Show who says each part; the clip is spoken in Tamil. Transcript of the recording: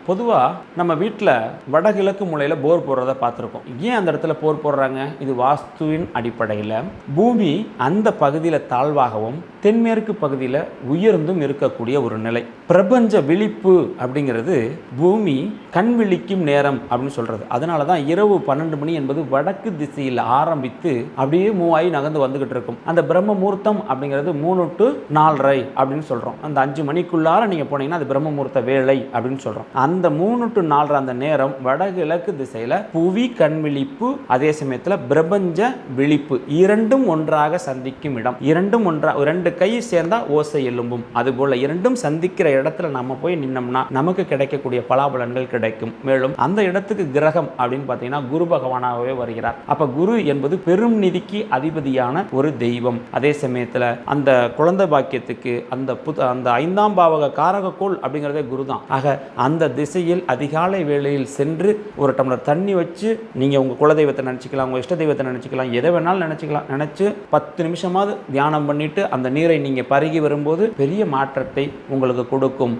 Speaker 1: பொதுவாக நம்ம வீட்டில் வடகிழக்கு மூலையில் போர் போடுறத பார்த்துருக்கோம். ஏன் அந்த இடத்துல போர் போடுறாங்க? இது வாஸ்துவின் அடிப்படையில் பூமி அந்த பகுதியில் தாழ்வாகவும் தென்மேற்கு பகுதியில் உயர்ந்தும் இருக்கக்கூடிய ஒரு நிலை. பிரபஞ்ச விழிப்பு அப்படிங்கிறது பூமி கண் விழிக்கும் நேரம் அப்படின்னு சொல்றது. அதனால தான் இரவு 12 மணி என்பது வடக்கு திசையில் ஆரம்பித்து அப்படியே மூவாயி நகர்ந்து வந்துகிட்டு இருக்கும். அந்த பிரம்ம முகூர்த்தம் அப்படிங்கிறது 3 to 4:30 அப்படின்னு சொல்றோம். அந்த 5 மணிக்குள்ளார நீங்க போனீங்கன்னா அது பிரம்ம முகூர்த்த வேளை அப்படின்னு சொல்றோம். அந்த 3 to 4:30 அந்த நேரம் வடகிழக்கு திசையில புவி கண் விழிப்பு, அதே சமயத்தில் பிரபஞ்ச விழிப்பு இரண்டும் ஒன்றாக சந்திக்கும் இடம். இரண்டும் ஒன்றாக, 2 கை சேர்ந்தா ஓசை எழும்பும். அதுபோல இரண்டும் சந்திக்கிற இடத்துல நம்ம போய் நின்னோம்னா நமக்கு கிடைக்கக்கூடிய பலாபலன்கள் கிடைக்கும். மேலும் அந்த இடத்துக்கு கிரகம் அப்படின்னு பார்த்தீங்கன்னா குரு பகவானாகவே வருகிறார். அப்ப குரு என்பது பெரும் நிதிக்கு அதிபதியான ஒரு தெய்வம். அதே சமயத்தில் அந்த குழந்தை பாக்கியத்துக்கு அந்த 5ஆம் பாவக காரகக்கோள் அப்படிங்கிறதே குரு தான். ஆக அந்த திசையில் அதிகாலை வேளையில் சென்று ஒரு டம்ளர் தண்ணி வச்சு நீங்க உங்க குலதெய்வத்தை நினைச்சுக்கலாம், உங்க இஷ்ட தெய்வத்தை நினைச்சுக்கலாம், எதை வேணாலும் நினைச்சுக்கலாம். நினைச்சு 10 நிமிஷமாவது தியானம் பண்ணிட்டு அந்த நீரை நீங்க பருகி வரும்போது பெரிய மாற்றத்தை உங்களுக்கு கொடுக்கும்.